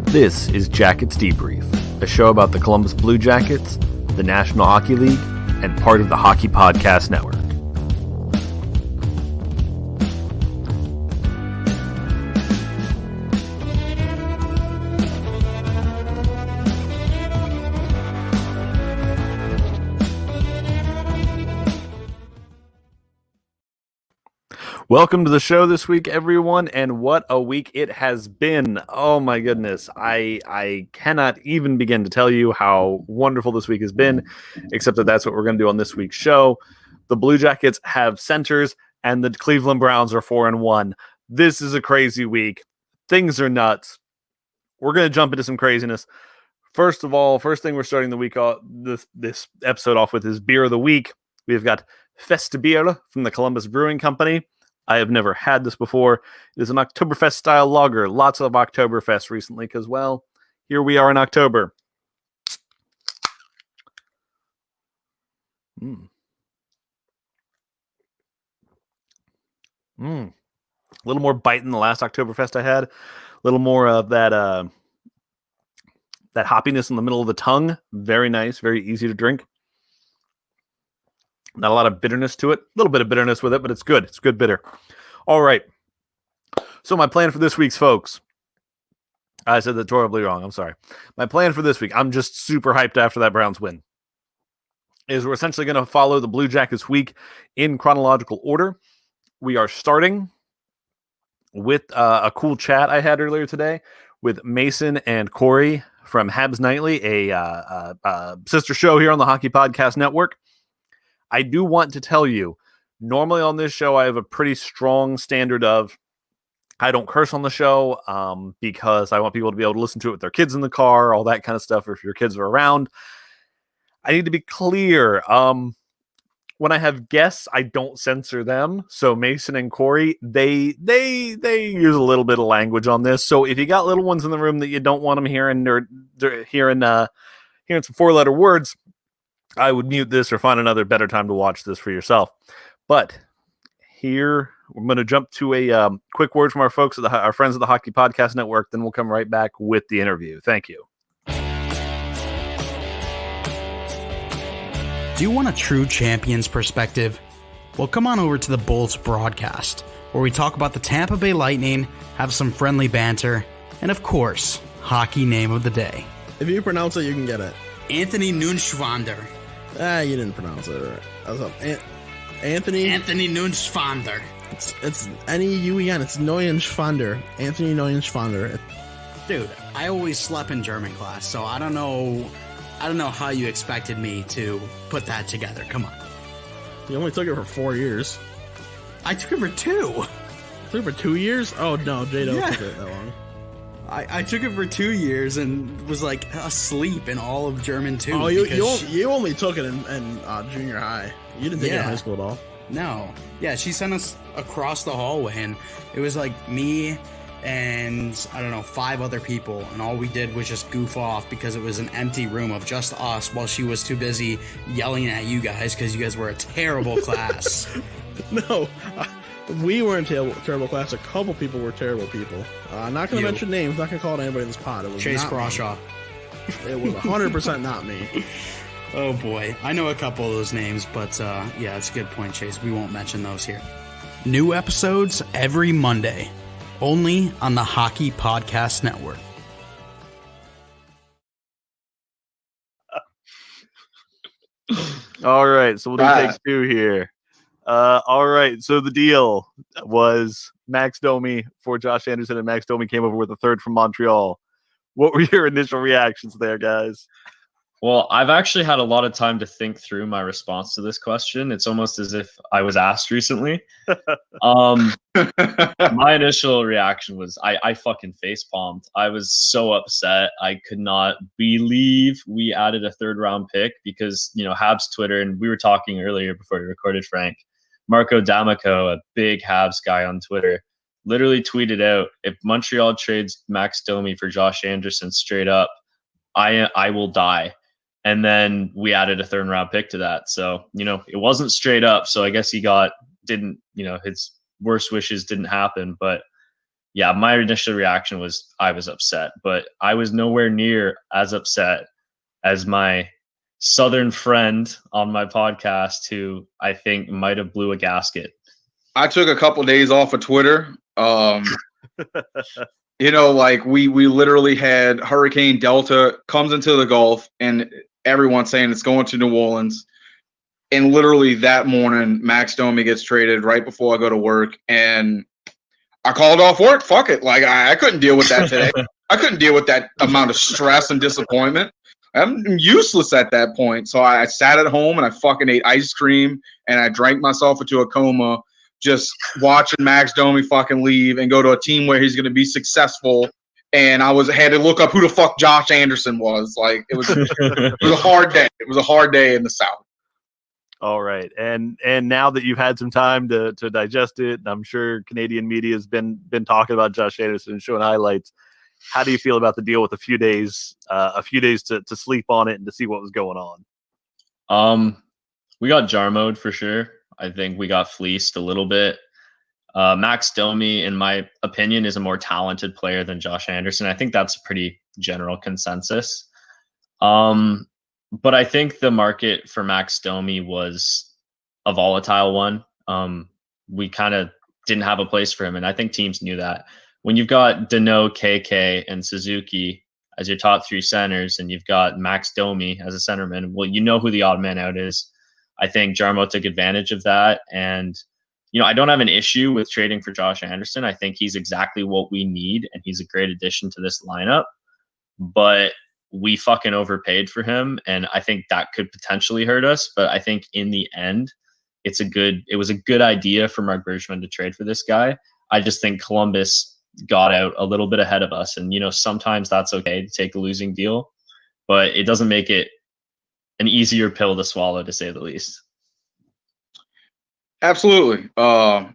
This is Jackets Debrief, a show about the Columbus Blue Jackets, the National Hockey League, and part of the Hockey Podcast Network. Welcome to the show this week, everyone, and what a week it has been. Oh my goodness. I cannot even begin to tell you how wonderful this week has been, except that that's what we're going to do on this week's show. The Blue Jackets have centers, and the Cleveland Browns are 4-1. This is a crazy week. Things are nuts. We're going to jump into some craziness. First of all, first thing we're starting the week off, this episode off with is Beer of the Week. We've got Festbier from the Columbus Brewing Company. I have never had this before. It is an Oktoberfest-style lager. Lots of Oktoberfest recently because, well, here we are in October. A little more bite than the last Oktoberfest I had. A little more of that hoppiness in the middle of the tongue. Very nice. Very easy to drink. Not a lot of bitterness to it. A little bit of bitterness with it, but it's good. It's good bitter. All right. So my plan for this week's, folks. I said that horribly wrong. I'm sorry. My plan for this week, I'm just super hyped after that Browns win, is we're essentially going to follow the Blue Jackets week in chronological order. We are starting with a cool chat I had earlier today with Mason and Corey from Habs Nightly, a sister show here on the Hockey Podcast Network. I do want to tell you, normally on this show, I have a pretty strong standard of I don't curse on the show because I want people to be able to listen to it with their kids in the car, all that kind of stuff, or if your kids are around. I need to be clear. When I have guests, I don't censor them. So Mason and Corey, they use a little bit of language on this. So if you got little ones in the room that you don't want them hearing or hearing some four-letter words, I would mute this or find another better time to watch this for yourself. But here, we're going to jump to a quick word from our folks, our friends at the Hockey Podcast Network. Then we'll come right back with the interview. Thank you. Do you want a true champion's perspective? Well, come on over to the Bulls broadcast, where we talk about the Tampa Bay Lightning, have some friendly banter, and of course, hockey name of the day. If you pronounce it, you can get it. Anthony Nunschwander. You didn't pronounce it right. What's up? Anthony Nunschwander. It's N-E-U-E-N. It's Neuenschwander. Anthony Neuenschwander. Dude, I always slept in German class, so I don't know how you expected me to put that together. Come on. You only took it for 4 years. I took it for 2. You took it for 2 years? Oh, no, J-Do took it that long. I took it for 2 years and was like asleep in all of German too. Oh, you only took it in junior high. You didn't take it in high school at all. No. Yeah, she sent us across the hallway, and it was like me and, I don't know, 5 other people, and all we did was just goof off because it was an empty room of just us while she was too busy yelling at you guys because you guys were a terrible class. No, we weren't terrible class. A couple people were terrible people. I'm not going to mention names. Not going to call it anybody in this pod. It was Chase not Crawshaw. Me. It was 100% not me. Oh boy, I know a couple of those names, but yeah, it's a good point, Chase. We won't mention those here. New episodes every Monday, only on the Hockey Podcast Network. All right, so we'll do take 2 here. All right, so the deal was Max Domi for Josh Anderson, and Max Domi came over with a third from Montreal. What were your initial reactions there, guys? Well, I've actually had a lot of time to think through my response to this question. It's almost as if I was asked recently. My initial reaction was I fucking facepalmed. I was so upset. I could not believe we added a 3rd round pick because, Habs Twitter, and we were talking earlier before we recorded, Frank, Marco D'Amico, a big Habs guy on Twitter, literally tweeted out, if Montreal trades Max Domi for Josh Anderson straight up, I will die. And then we added a 3rd round pick to that. So, it wasn't straight up. So I guess his worst wishes didn't happen. But, yeah, my initial reaction was I was upset, but I was nowhere near as upset as my Southern friend on my podcast, who I think might have blew a gasket. I took a couple days off of Twitter. Like we literally had Hurricane Delta comes into the Gulf, and everyone's saying it's going to New Orleans. And literally that morning, Max Domi gets traded right before I go to work, and I called off work. Fuck it. Like I couldn't deal with that today. I couldn't deal with that amount of stress and disappointment. I'm useless at that point. So I sat at home and I fucking ate ice cream and I drank myself into a coma just watching Max Domi fucking leave and go to a team where he's going to be successful. And had to look up who the fuck Josh Anderson was. Like it was a hard day. It was a hard day in the South. All right. And now that you've had some time to digest it, and I'm sure Canadian media has been talking about Josh Anderson and showing highlights, how do you feel about the deal with a few days to sleep on it and to see what was going on? We got jar mode for sure. I think we got fleeced a little bit. Max Domi, in my opinion, is a more talented player than Josh Anderson. I think that's a pretty general consensus. But I think the market for Max Domi was a volatile one. We kind of didn't have a place for him, and I think teams knew that. When you've got Danault, KK, and Suzuki as your top three centers, and you've got Max Domi as a centerman, well, you know who the odd man out is. I think Jarmo took advantage of that, and I don't have an issue with trading for Josh Anderson. I think he's exactly what we need, and he's a great addition to this lineup. But we fucking overpaid for him, and I think that could potentially hurt us. But I think in the end, it was a good idea for Marc Bergevin to trade for this guy. I just think Columbus got out a little bit ahead of us, and sometimes that's okay to take a losing deal, but it doesn't make it an easier pill to swallow, to say the least. Absolutely. I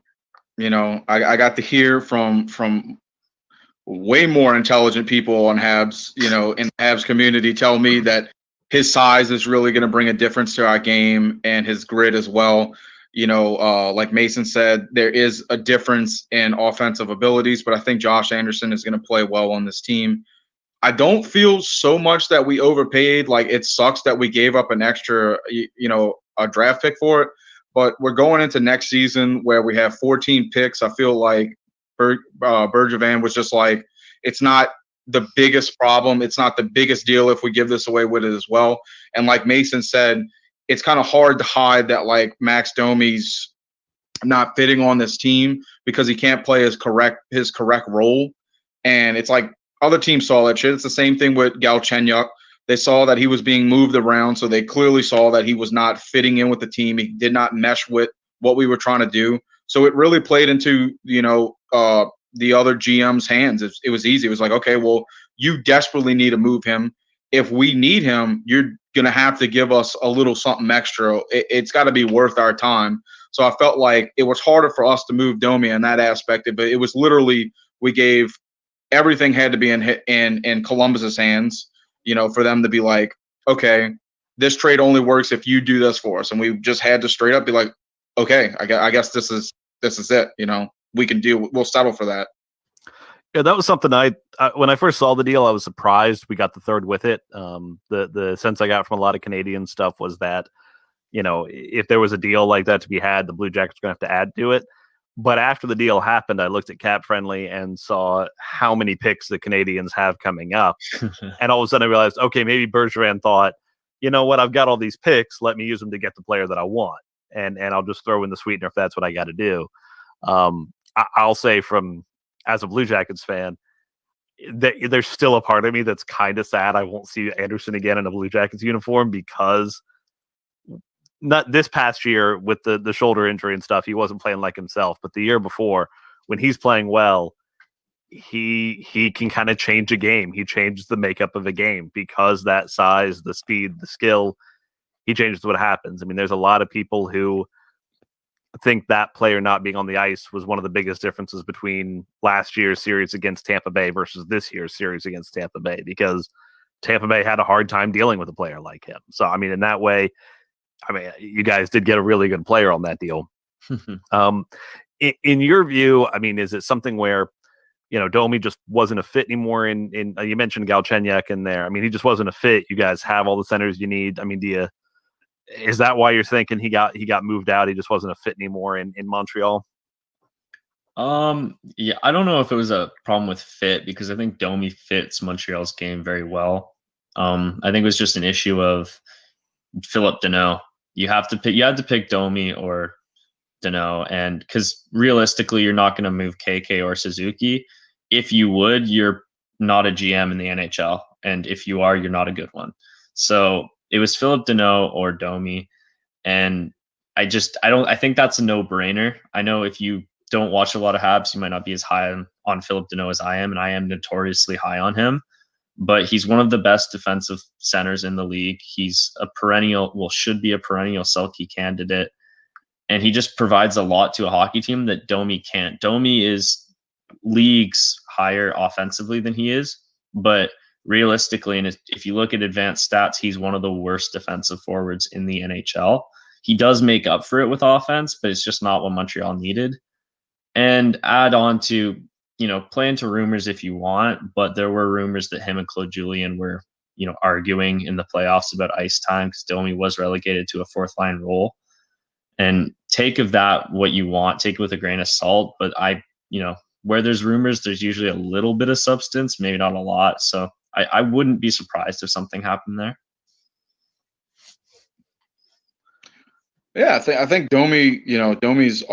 got to hear from way more intelligent people on Habs, in the Habs community, tell me that his size is really going to bring a difference to our game and his grit as well. Like Mason said, there is a difference in offensive abilities, but I think Josh Anderson is going to play well on this team. I don't feel so much that we overpaid. Like it sucks that we gave up an extra, a draft pick for it, but we're going into next season where we have 14 picks. I feel like Bergevin was just like, it's not the biggest problem. It's not the biggest deal if we give this away with it as well. And like Mason said, it's kind of hard to hide that like Max Domi's not fitting on this team because he can't play his correct role. And it's like other teams saw that shit. It's the same thing with Galchenyuk. They saw that he was being moved around, so they clearly saw that he was not fitting in with the team. He did not mesh with what we were trying to do. So it really played into, the other GM's hands. It was easy. It was like, okay, well, you desperately need to move him. If we need him, you're going to have to give us a little something extra. It's got to be worth our time. So I felt like it was harder for us to move Domi in that aspect, but it was literally everything had to be in Columbus's hands, for them to be like, okay, this trade only works if you do this for us. And we just had to straight up be like, okay, I guess this is it. We can we'll settle for that. Yeah, that was something when I first saw the deal, I was surprised we got the third with it. The sense I got from a lot of Canadian stuff was that, if there was a deal like that to be had, the Blue Jackets were going to have to add to it. But after the deal happened, I looked at Cap Friendly and saw how many picks the Canadians have coming up. And all of a sudden I realized, okay, maybe Bergevin thought, you know what, I've got all these picks. Let me use them to get the player that I want. And I'll just throw in the sweetener if that's what I got to do. I'll say as a Blue Jackets fan, there's still a part of me that's kind of sad I won't see Anderson again in a Blue Jackets uniform, because not this past year with the shoulder injury and stuff, he wasn't playing like himself. But the year before, when he's playing well, he can kind of change a game. He changes the makeup of a game because that size, the speed, the skill, he changes what happens. I mean, there's a lot of people who think that player not being on the ice was one of the biggest differences between last year's series against Tampa Bay versus this year's series against Tampa Bay, because Tampa Bay had a hard time dealing with a player like him. So, I mean, in that way, you guys did get a really good player on that deal. In your view, I mean, is it something where, Domi just wasn't a fit anymore. In you mentioned Galchenyuk in there. I mean, he just wasn't a fit. You guys have all the centers you need. I mean, is that why you're thinking he got moved out? He just wasn't a fit anymore in Montreal. Yeah, I don't know if it was a problem with fit, because I think Domi fits Montreal's game very well. I think it was just an issue of Philip Deneau. You had to pick Domi or Deneau, and because realistically, you're not going to move KK or Suzuki. If you would, you're not a GM in the NHL, and if you are, you're not a good one. So it was Philip Deneau or Domi, and I think that's a no-brainer. I know if you don't watch a lot of Habs, you might not be as high on Philip Deneau as I am, and I am notoriously high on him. But he's one of the best defensive centers in the league. He's should be a perennial Selke candidate. And he just provides a lot to a hockey team that Domi can't. Domi is leagues higher offensively than he is, but realistically, and if you look at advanced stats, he's one of the worst defensive forwards in the NHL. He does make up for it with offense, but it's just not what Montreal needed. And add on to, play into rumors if you want, but there were rumors that him and Claude Julien were, arguing in the playoffs about ice time because Domi was relegated to a fourth line role. And take of that what you want, take it with a grain of salt. But where there's rumors, there's usually a little bit of substance, maybe not a lot. So I wouldn't be surprised if something happened there. Yeah, I think Domi's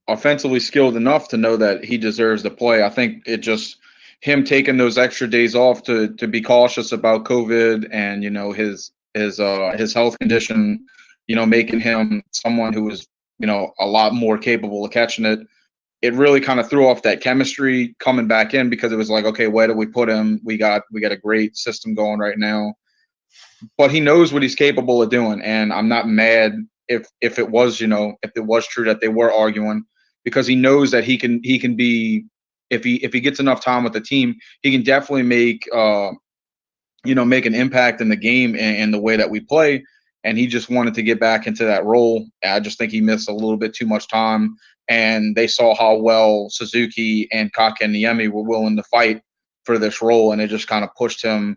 offensively skilled enough to know that he deserves to play. I think it just him taking those extra days off to be cautious about COVID and his health condition, making him someone who was a lot more capable of catching it. It really kind of threw off that chemistry coming back in, because it was like, okay, where do we put him? We got a great system going right now, but he knows what he's capable of doing, and I'm not mad if it was true that they were arguing, because he knows that he can be, if he gets enough time with the team, he can definitely make an impact in the game and the way that we play. And he just wanted to get back into that role. I just think he missed a little bit too much time, and they saw how well Suzuki and Kotkaniemi were willing to fight for this role, and it just kind of pushed him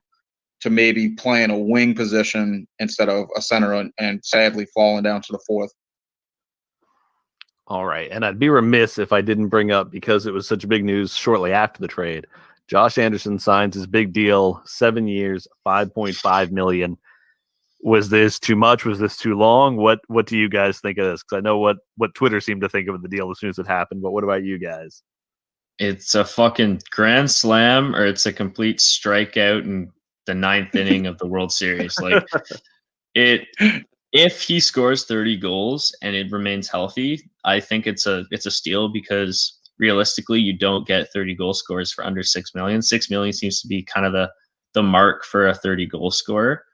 to maybe playing a wing position instead of a center, and sadly falling down to the fourth. All right. And I'd be remiss if I didn't bring up, because it was such big news shortly after the trade, Josh Anderson signs his big deal, 7 years, $5.5 million. Was this too much? Was this too long? What do you guys think of this? Because I know what Twitter seemed to think of the deal as soon as it happened, but what about you guys? It's a fucking grand slam, or it's a complete strikeout in the ninth inning of the World Series. Like, if he scores 30 goals and it remains healthy, I think it's a steal, because realistically, you don't get 30 goal scorers for under 6 million. 6 million seems to be kind of the mark for a 30 goal scorer.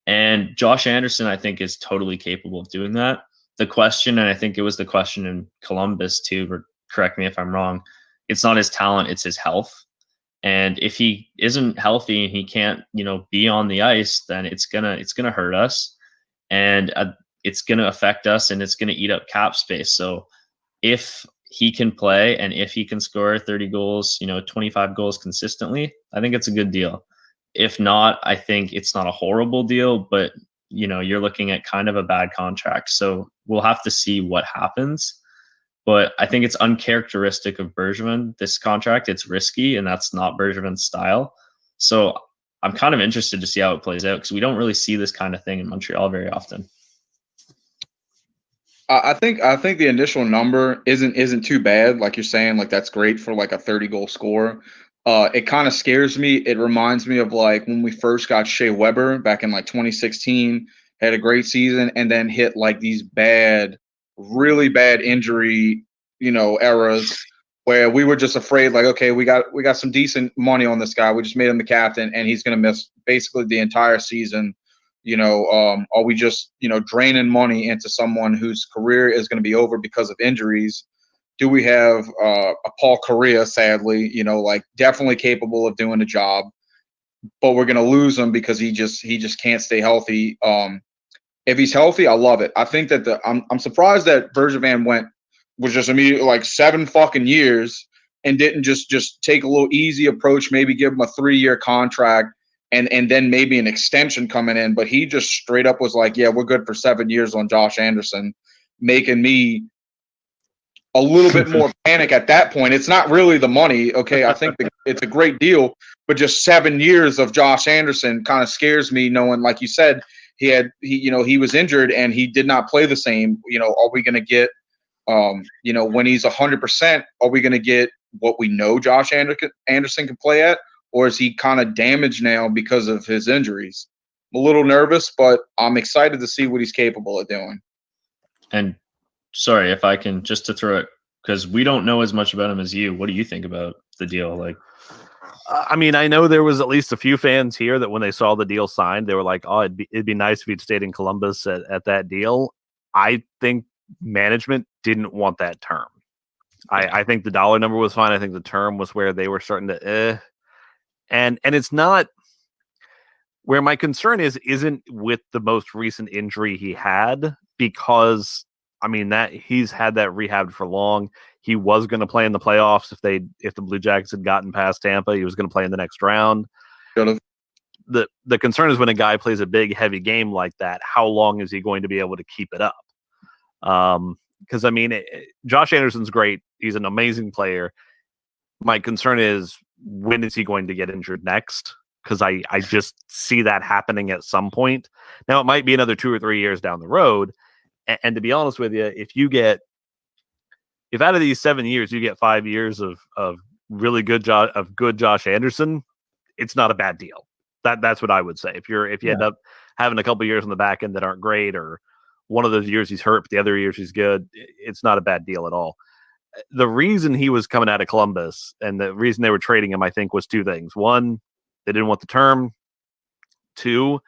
And Josh Anderson, I think, is totally capable of doing that. The question, and I think it was the question in Columbus too, or correct me if I'm wrong, it's not his talent, it's his health. And if he isn't healthy and he can't, be on the ice, then it's gonna hurt us, and it's gonna affect us, and it's gonna eat up cap space. So if he can play and if he can score 30 goals, 25 goals consistently, I think it's a good deal. If not, I think it's not a horrible deal, but you're looking at kind of a bad contract. So we'll have to see what happens. But I think it's uncharacteristic of Bergevin, this contract. It's risky, and that's not Bergevin's style. So I'm kind of interested to see how it plays out, because we don't really see this kind of thing in Montreal very often. I think the initial number isn't too bad. Like you're saying, like that's great for like a 30 goal scorer. It kind of scares me. It reminds me of like when we first got Shea Weber back in like 2016, had a great season, and then hit like these really bad injury, eras where we were just afraid, like, okay, we got some decent money on this guy. We just made him the captain, and he's going to miss basically the entire season. Are we just, draining money into someone whose career is going to be over because of injuries? Do we have a Paul Correa, sadly, definitely capable of doing the job, but we're going to lose him because he just can't stay healthy. If he's healthy, I love it. I think that I'm surprised that Bergevin was just immediately like 7 fucking years and didn't just take a little easy approach, maybe give him a 3-year contract and then maybe an extension coming in. But he just straight up was like, yeah, we're good for 7 years on Josh Anderson, making me a little bit more panic at that point. It's not really the money. Okay, I think it's a great deal, but just 7 years of Josh Anderson kind of scares me, knowing, like you said, he was injured and he did not play the same. Are we going to get, when he's 100%, are we going to get what we know Josh Anderson can play at, or is he kind of damaged now because of his injuries? I'm a little nervous, but I'm excited to see what he's capable of doing. And sorry if I can, just to throw it, because we don't know as much about him as you. What do you think about the deal? Like, I mean, I know there was at least a few fans here that when they saw the deal signed, they were like, "Oh, it'd be nice if he'd stayed in Columbus at that deal." I think management didn't want that term. I think the dollar number was fine. I think the term was where they were starting to, and it's not where my concern isn't with the most recent injury he had, because I mean that he's had that rehabbed for long. He was going to play in the playoffs if the Blue Jackets had gotten past Tampa. He was going to play in the next round. The concern is when a guy plays a big, heavy game like that, how long is he going to be able to keep it up? Because I mean, Josh Anderson's great. He's an amazing player. My concern is, when is he going to get injured next? Because I just see that happening at some point. Now, it might be another 2 or 3 years down the road. And to be honest with you, if out of these 7 years you get 5 years of really good Josh Anderson, it's not a bad deal. That's what I would say. If you end up having a couple of years on the back end that aren't great, or one of those years he's hurt, but the other years he's good, it's not a bad deal at all. The reason he was coming out of Columbus and the reason they were trading him, I think, was 2 things. One, they didn't want the term. 2,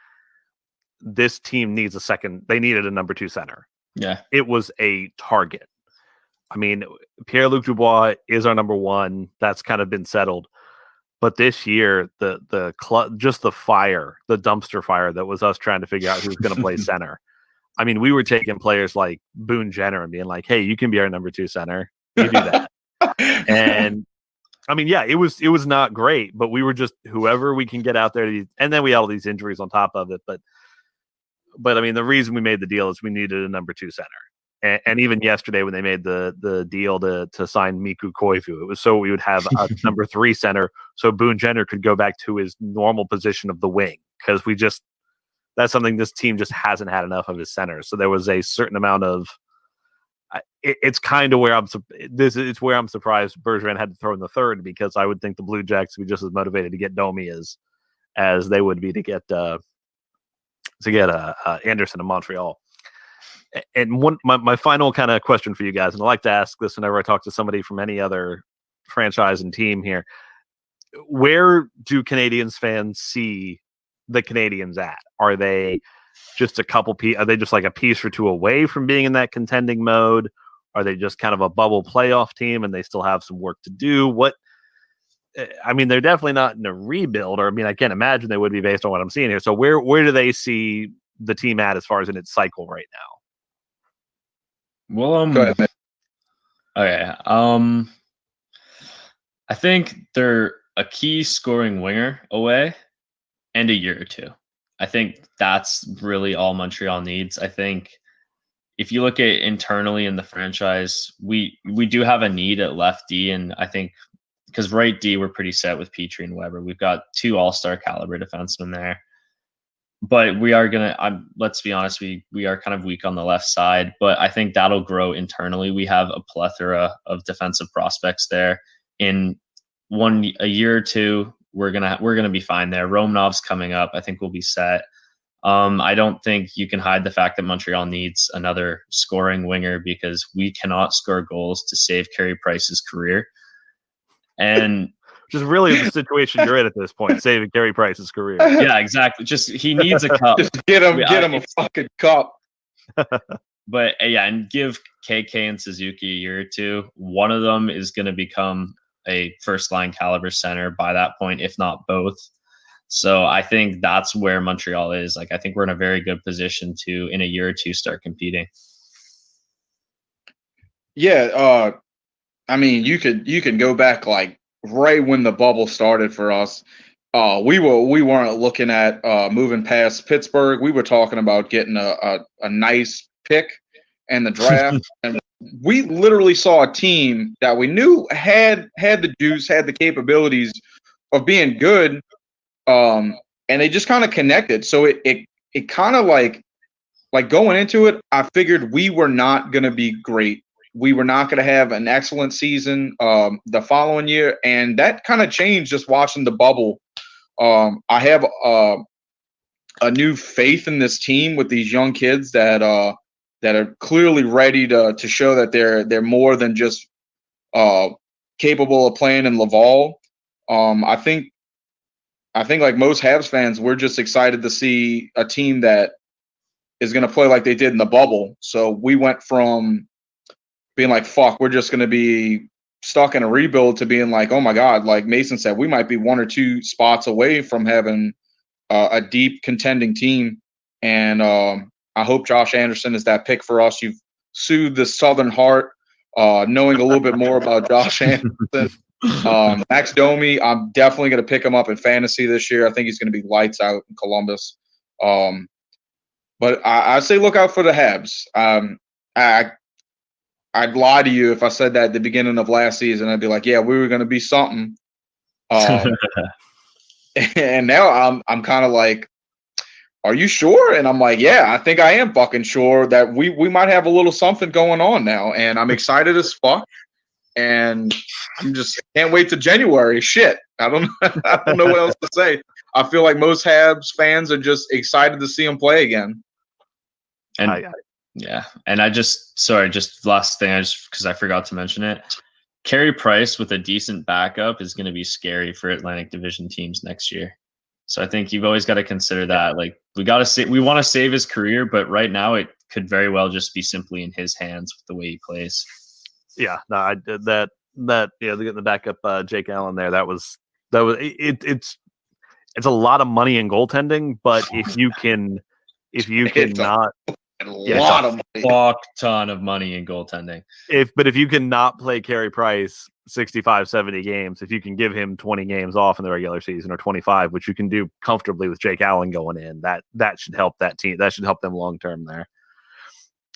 this team needs a second. They needed a number 2 center. Yeah, it was a target. I mean, Pierre-Luc Dubois is our number 1. That's kind of been settled. But this year, just the fire, the dumpster fire that was us trying to figure out who's going to play center. I mean, we were taking players like Boone Jenner and being like, "Hey, you can be our number 2 center. You do that." And I mean, yeah, it was not great, but we were just whoever we can get out there. And then we had all these injuries on top of it. But I mean, the reason we made the deal is we needed a number 2 center. And even yesterday when they made the deal to sign Miku Koivu, it was so we would have a number 3 center, so Boone Jenner could go back to his normal position of the wing, because that's something this team just hasn't had enough of his centers. So there was a certain amount of it's kind of where it's where I'm surprised Bergevin had to throw in the third, because I would think the Blue Jackets would be just as motivated to get Domi as they would be to get Anderson in Montreal. And my final kind of question for you guys, and I like to ask this whenever I talk to somebody from any other franchise and team here: where do Canadiens fans see the Canadiens at? Are they just are they just like a piece or 2 away from being in that contending mode? Are they just kind of a bubble playoff team and they still have some work to do? I mean, they're definitely not in a rebuild, or I mean, I can't imagine they would be based on what I'm seeing here. So where do they see the team at as far as in its cycle right now? Well, Go ahead, man. Okay. I think they're a key scoring winger away and a year or 2. I think that's really all Montreal needs. I think if you look at internally in the franchise, we do have a need at left D, and I think because right D we're pretty set with Petrie and Weber. We've got 2 all-star caliber defensemen there. But we are let's be honest, we are kind of weak on the left side, but I think that'll grow internally. We have a plethora of defensive prospects there. In a year or 2, we're gonna be fine there. Romanov's coming up. I think we'll be set. I don't think you can hide the fact that Montreal needs another scoring winger, because we cannot score goals to save Carey Price's career. And which is really the situation you're in at this point, saving Carey Price's career. Yeah, exactly. Just he needs a cup. Just get him a fucking cup. But yeah, and give KK and Suzuki a year or 2. One of them is going to become a first-line caliber center by that point, if not both. So I think that's where Montreal is. Like, I think we're in a very good position to, in a year or 2, start competing. Yeah, I mean, you could go back like right when the bubble started for us. We weren't looking at moving past Pittsburgh. We were talking about getting a nice pick in the draft, and we literally saw a team that we knew had the juice, had the capabilities of being good, and they just kind of connected. So it kind of like going into it, I figured we were not going to be great. We were not going to have an excellent season the following year, and that kind of changed just watching the bubble. I have a new faith in this team with these young kids that are clearly ready to show that they're more than just capable of playing in Laval. I think like most Habs fans, we're just excited to see a team that is going to play like they did in the bubble. So we went from being like, fuck, we're just going to be stuck in a rebuild to being like, oh my God, like Mason said, we might be 1 or 2 spots away from having a deep contending team. And I hope Josh Anderson is that pick for us. You've soothed the Southern heart, knowing a little bit more about Josh Anderson. Max Domi, I'm definitely going to pick him up in fantasy this year. I think he's going to be lights out in Columbus. But I say look out for the Habs. I'd lie to you if I said that at the beginning of last season. I'd be like, yeah, we were going to be something. And now I'm kind of like, are you sure? And I'm like, yeah, I think I am fucking sure that we might have a little something going on now. And I'm excited as fuck. And I'm just can't wait to January. Shit. I don't know what else to say. I feel like most Habs fans are just excited to see him play again. And yeah, and just last thing, because I forgot to mention it. Carey Price with a decent backup is going to be scary for Atlantic Division teams next year. So I think you've always got to consider that. Like we want to save his career, but right now it could very well just be simply in his hands with the way he plays. Yeah, no, I did that. Yeah, getting the backup Jake Allen there. It's a lot of money in goaltending, but if you can not. Fuck ton of money in goaltending. If you cannot play Carey Price 65, 70 games, if you can give him 20 games off in the regular season or 25, which you can do comfortably with Jake Allen going in, that should help that team. That should help them long term there.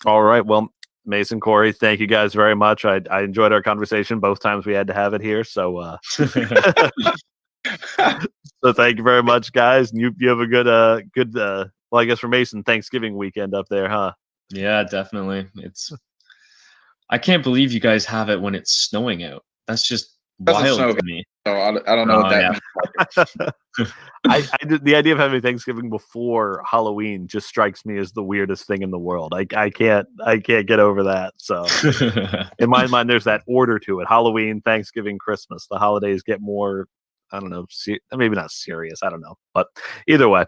All right. Well, Mason, Corey, thank you guys very much. I enjoyed our conversation both times we had to have it here. So so thank you very much, guys. And you have a good well, I guess for Mason, Thanksgiving weekend up there, huh? Yeah, definitely. I can't believe you guys have it when it's snowing out. That's just wild to me. So I don't know what that means. The idea of having Thanksgiving before Halloween just strikes me as the weirdest thing in the world. I can't get over that. So in my mind, there's that order to it: Halloween, Thanksgiving, Christmas. The holidays get more, I don't know, maybe not serious. I don't know, but either way.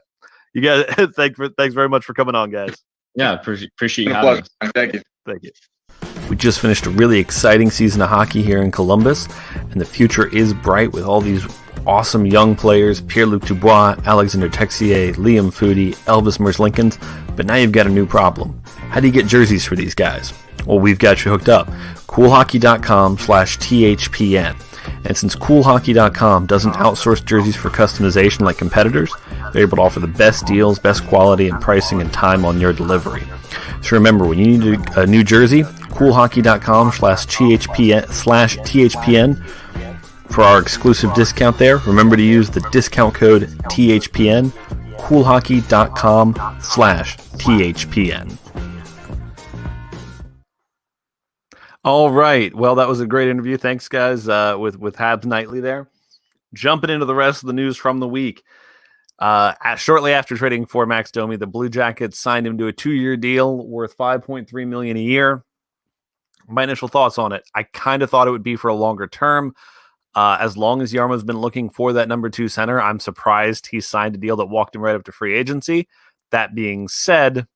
You guys, thanks very much for coming on, guys. Yeah, appreciate you having us. Thank you. Thank you. We just finished a really exciting season of hockey here in Columbus, and the future is bright with all these awesome young players: Pierre-Luc Dubois, Alexander Texier, Liam Foudy, Elvis Merzlikins. But now you've got a new problem. How do you get jerseys for these guys? Well, we've got you hooked up. CoolHockey.com/THPN. And since CoolHockey.com doesn't outsource jerseys for customization like competitors, they're able to offer the best deals, best quality, and pricing and time on your delivery. So remember, when you need a new jersey, CoolHockey.com/THPN for our exclusive discount there. Remember to use the discount code THPN, CoolHockey.com/THPN. All right. Well, that was a great interview. Thanks, guys, with Habs Nightly there. Jumping into the rest of the news from the week. Shortly after trading for Max Domi, the Blue Jackets signed him to a 2-year deal worth $5.3 million a year. My initial thoughts on it: I kind of thought it would be for a longer term. As long as Jarmo's been looking for that number 2 center, I'm surprised he signed a deal that walked him right up to free agency. That being said,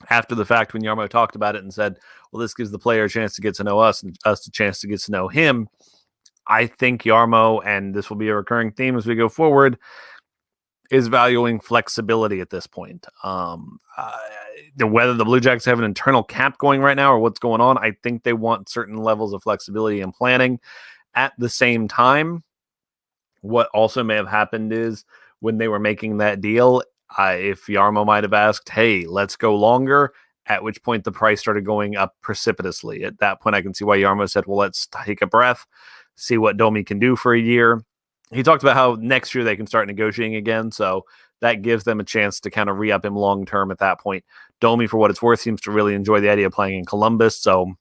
after the fact, when Jarmo talked about it and said, well, this gives the player a chance to get to know us and us a chance to get to know him, I think Jarmo, and this will be a recurring theme as we go forward, is valuing flexibility at this point. Whether the Blue Jackets have an internal cap going right now or what's going on, I think they want certain levels of flexibility and planning. At the same time, what also may have happened is when they were making that deal, if Yarmo might have asked, hey, let's go longer, at which point the price started going up precipitously. At that point, I can see why Yarmo said, well, let's take a breath, see what Domi can do for a year. He talked about how next year they can start negotiating again, so that gives them a chance to kind of re-up him long-term at that point. Domi, for what it's worth, seems to really enjoy the idea of playing in Columbus, so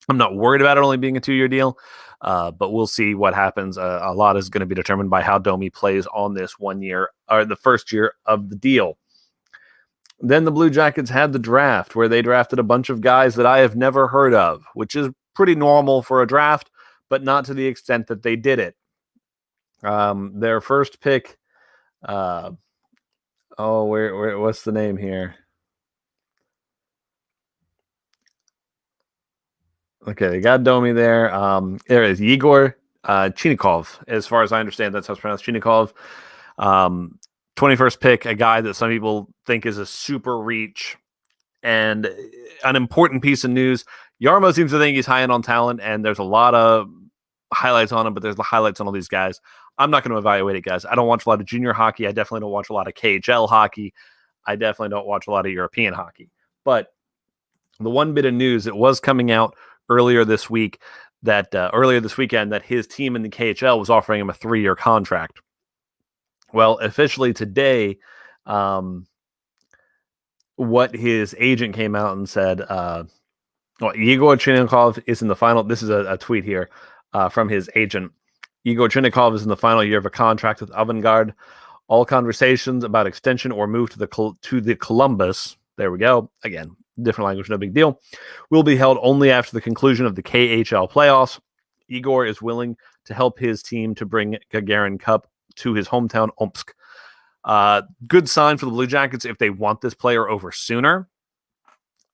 I'm not worried about it only being a 2-year deal, but we'll see what happens. A lot is going to be determined by how Domi plays on this 1 year, or the first year of the deal. Then the Blue Jackets had the draft, where they drafted a bunch of guys that I have never heard of, which is pretty normal for a draft, but not to the extent that they did it. Their first pick, what's the name here? Okay, they got Domi there. There is Igor Chinikov. As far as I understand, that's how it's pronounced, Chinikov. 21st pick, a guy that some people think is a super reach. And an important piece of news, Yarmo seems to think he's high end on talent, and there's a lot of highlights on him, but there's the highlights on all these guys. I'm not going to evaluate it, guys. I don't watch a lot of junior hockey. I definitely don't watch a lot of KHL hockey. I definitely don't watch a lot of European hockey. But the one bit of news, it was coming out earlier this weekend, that his team in the KHL was offering him a 3-year contract. Well, officially today, what his agent came out and said, Igor Chinikov is in the final. This is a tweet here from his agent. Igor Chinikov is in the final year of a contract with Avangard. All conversations about extension or move to the Columbus, there we go, again, different language, no big deal, will be held only after the conclusion of the KHL playoffs. Igor is willing to help his team to bring Gagarin Cup to his hometown, Omsk. Good sign for the Blue Jackets if they want this player over sooner.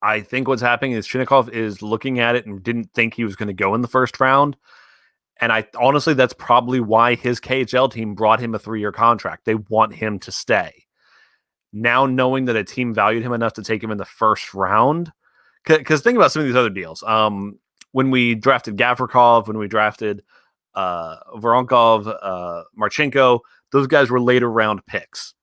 I think what's happening is Chinikov is looking at it and didn't think he was going to go in the first round. And honestly, that's probably why his KHL team brought him a 3-year contract. They want him to stay. Now knowing that a team valued him enough to take him in the first round, because think about some of these other deals. When we drafted Gavrikov, when we drafted Voronkov, Marchenko, those guys were later round picks.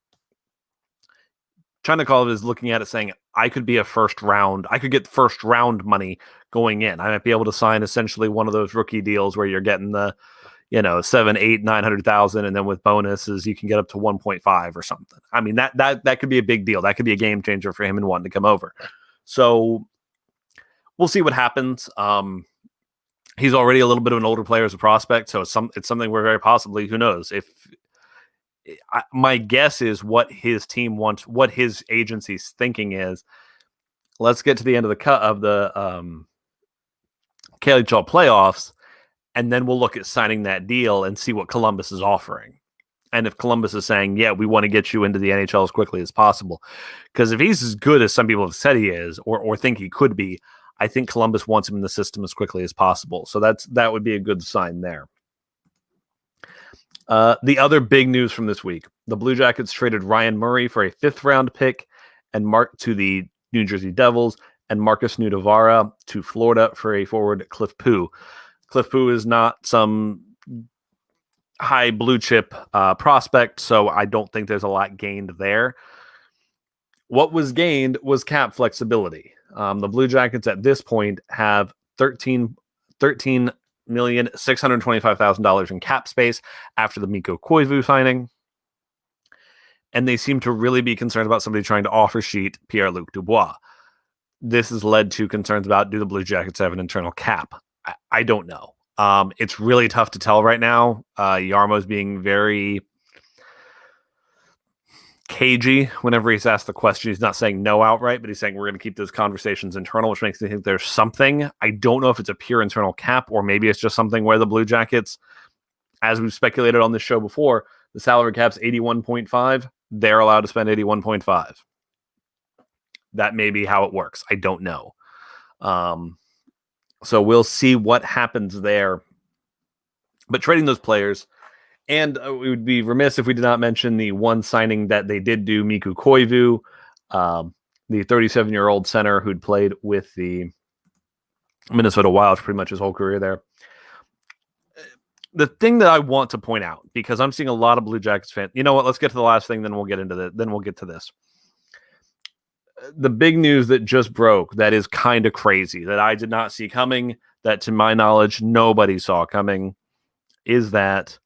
Chinikov is looking at it saying, I could be a first round. I could get first round money going in. I might be able to sign essentially one of those rookie deals where you're getting the, 7, 8, 900,000, and then with bonuses you can get up to 1.5 or something. I mean, that could be a big deal. That could be a game changer for him and wanting to come over. So we'll see what happens. He's already a little bit of an older player as a prospect, so it's something where very possibly, who knows, my guess is what his team wants, what his agency's thinking is, let's get to the end of the KHL playoffs, and then we'll look at signing that deal and see what Columbus is offering. And if Columbus is saying, yeah, we want to get you into the NHL as quickly as possible, because if he's as good as some people have said he is, or think he could be, I think Columbus wants him in the system as quickly as possible. So that would be a good sign there. The other big news from this week, the Blue Jackets traded Ryan Murray for a 5th-round pick and to the New Jersey Devils, and Marcus Nudavara to Florida for a forward, Cliff Poo. Cliff Poo is not some high blue chip prospect, so I don't think there's a lot gained there. What was gained was cap flexibility. The Blue Jackets at this point have $13,625,000 in cap space after the Mikko Koivu signing. And they seem to really be concerned about somebody trying to offer sheet Pierre-Luc Dubois. This has led to concerns about, do the Blue Jackets have an internal cap? I don't know. It's really tough to tell right now. Yarmo's being very cagey whenever he's asked the question. He's not saying no outright, but he's saying we're going to keep those conversations internal, which makes me think there's something. I don't know if it's a pure internal cap, or maybe it's just something where the Blue Jackets, as we've speculated on this show before, the salary cap's 81.5. They're allowed to spend 81.5. That may be how it works. I don't know. So we'll see what happens there. But trading those players And we would be remiss if we did not mention the one signing that they did do, Miku Koivu, the 37-year-old center who'd played with the Minnesota Wild for pretty much his whole career there. The thing that I want to point out, because I'm seeing a lot of Blue Jackets fans, you know what? Let's get to the last thing, then we'll get into then we'll get to this. The big news that just broke that is kind of crazy, that I did not see coming, that to my knowledge nobody saw coming, is that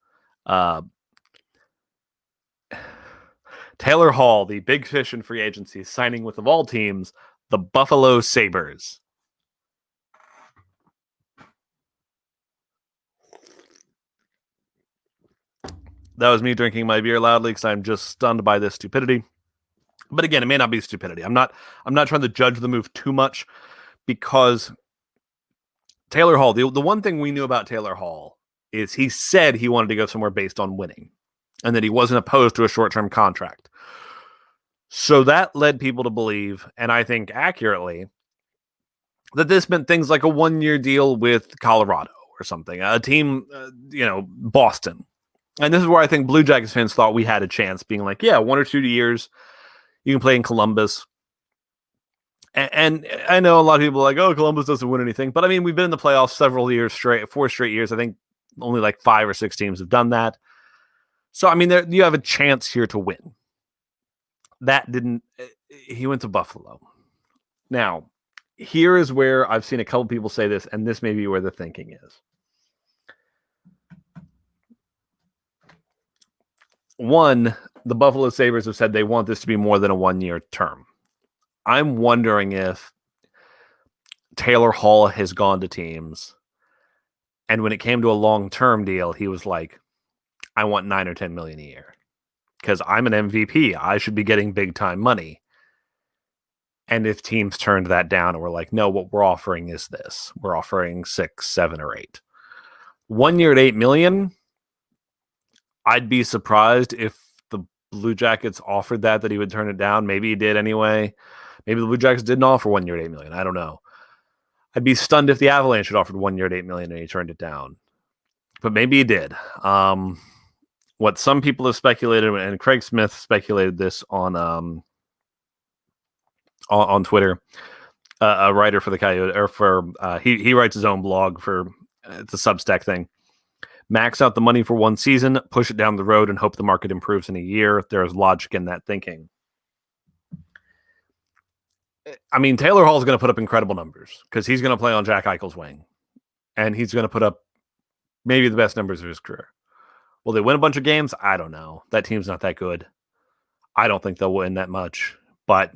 Taylor Hall, the big fish in free agency, is signing with, of all teams, the Buffalo Sabres. That was me drinking my beer loudly because I'm just stunned by this stupidity. But again, it may not be stupidity. I'm not trying to judge the move too much, because Taylor Hall, the one thing we knew about Taylor Hall is he said he wanted to go somewhere based on winning and that he wasn't opposed to a short-term contract. So that led people to believe, and I think accurately, that this meant things like a one-year deal with Colorado or something, a team, Boston. And this is where I think Blue Jackets fans thought we had a chance, being like, yeah, 1 or 2 years, you can play in Columbus. And I know a lot of people are like, oh, Columbus doesn't win anything. But I mean, we've been in the playoffs several years straight, 4 straight years. I think only like 5 or 6 teams have done that. So, I mean, you have a chance here to win. He went to Buffalo. Now, here is where I've seen a couple people say this, and this may be where the thinking is. One, the Buffalo Sabres have said they want this to be more than a 1-year term. I'm wondering if Taylor Hall has gone to teams, and when it came to a long-term deal, he was like, I want $9 or $10 million a year because I'm an MVP. I should be getting big-time money. And if teams turned that down and were like, no, what we're offering is this. We're offering 6, 7, or 8. 1 year at $8 million, I'd be surprised if the Blue Jackets offered that he would turn it down. Maybe he did anyway. Maybe the Blue Jackets didn't offer 1 year at $8 million. I don't know. I'd be stunned if the Avalanche had offered 1 year at $8 million and he turned it down. But maybe he did. What some people have speculated, and Craig Smith speculated this on Twitter, a writer for the Coyote, or he writes his own blog for it's a Substack thing. Max out the money for 1 season, push it down the road, and hope the market improves in a year. There's logic in that thinking. I mean, Taylor Hall is going to put up incredible numbers because he's going to play on Jack Eichel's wing, and he's going to put up maybe the best numbers of his career. Will they win a bunch of games? I don't know. That team's not that good. I don't think they'll win that much, but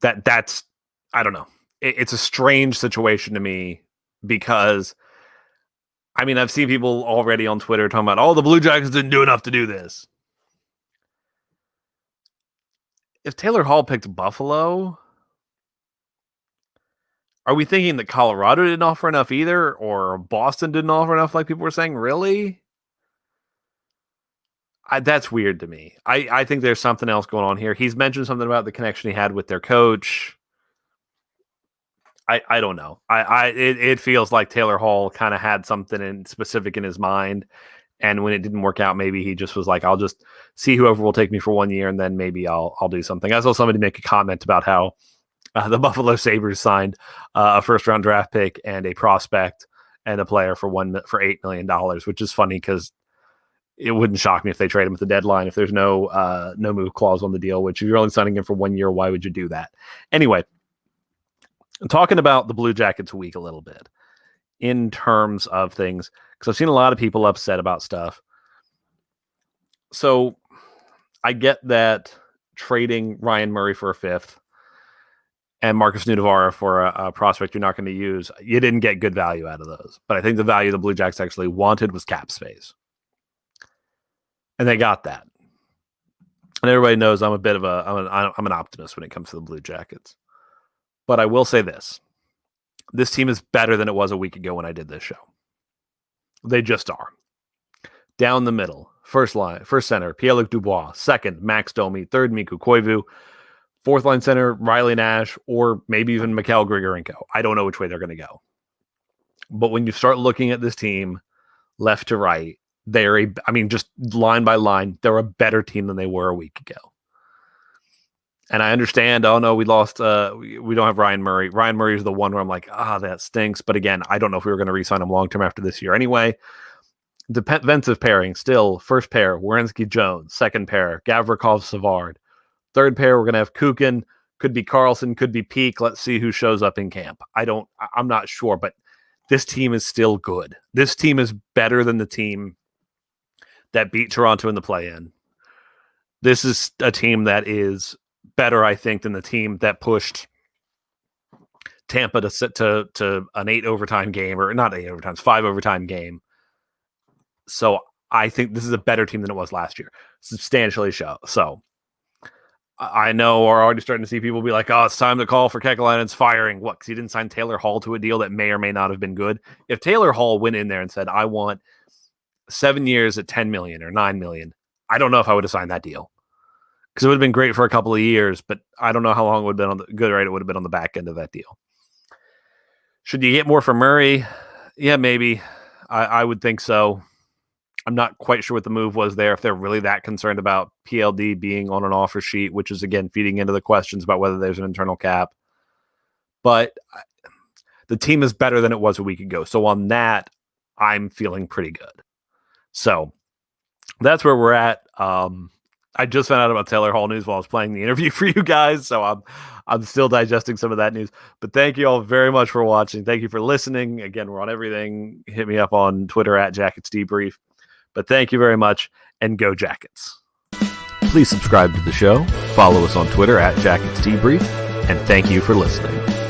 that's I don't know. It's a strange situation to me because, I mean, I've seen people already on Twitter talking about, oh, the Blue Jackets didn't do enough to do this. If Taylor Hall picked Buffalo, are we thinking that Colorado didn't offer enough either, or Boston didn't offer enough like people were saying? Really? That's weird to me. I think there's something else going on here. He's mentioned something about the connection he had with their coach. I don't know. It feels like Taylor Hall kind of had something specific in his mind, and when it didn't work out, maybe he just was like, I'll just see whoever will take me for 1 year, and then maybe I'll do something. I saw somebody make a comment about how the Buffalo Sabres signed a first-round draft pick and a prospect and a player for $8 million, which is funny because it wouldn't shock me if they trade him at the deadline if there's no move clause on the deal. Which if you're only signing him for 1 year, why would you do that? Anyway, talking about the Blue Jackets week a little bit in terms of things, because I've seen a lot of people upset about stuff. So I get that trading Ryan Murray for a 5th and Marcus Nudavara for a prospect you're not going to use, you didn't get good value out of those. But I think the value the Blue Jackets actually wanted was cap space. And they got that. And everybody knows I'm I'm an optimist when it comes to the Blue Jackets. But I will say this. This team is better than it was a week ago when I did this show. They just are. Down the middle, first center, Pierre-Luc Dubois. Second, Max Domi. Third, Miku Koivu. Fourth line center, Riley Nash, or maybe even Mikhail Grigorenko. I don't know which way they're going to go. But when you start looking at this team left to right, just line by line, they're a better team than they were a week ago. And I understand, oh no, we lost, we don't have Ryan Murray. Ryan Murray is the one where I'm like, that stinks. But again, I don't know if we were going to re-sign him long-term after this year. Anyway, defensive pairing, still, first pair, Werenski-Jones. Second pair, Gavrikov-Savard. Third pair, we're going to have Kukin. Could be Carlson, could be Peak. Let's see who shows up in camp. I'm not sure, but this team is still good. This team is better than the team that beat Toronto in the play-in. This is a team that is better, I think, than the team that pushed Tampa to sit to an 8 overtime game, or not 8 overtimes, 5 overtime game. So I think this is a better team than it was last year, substantially so. I know we're already starting to see people be like, it's time to call for Kekalainen's firing. What, because he didn't sign Taylor Hall to a deal that may or may not have been good? If Taylor Hall went in there and said, I want 7 years at $10 million or $9 million, I don't know if I would have signed that deal. Because it would have been great for a couple of years, but I don't know how long it would have been on the good rate. It would have been on the back end of that deal. Should you get more for Murray? Yeah, maybe. I would think so. I'm not quite sure what the move was there, if they're really that concerned about PLD being on an offer sheet, which is, again, feeding into the questions about whether there's an internal cap. But the team is better than it was a week ago. So on that, I'm feeling pretty good. So that's where we're at. I just found out about Taylor Hall news while I was playing the interview for you guys, so I'm still digesting some of that news. But thank you all very much for watching. Thank you for listening. Again, we're on everything. Hit me up on Twitter at Jackets Debrief. But thank you very much, and go Jackets. Please subscribe to the show, follow us on Twitter at Jackets Debrief, and thank you for listening.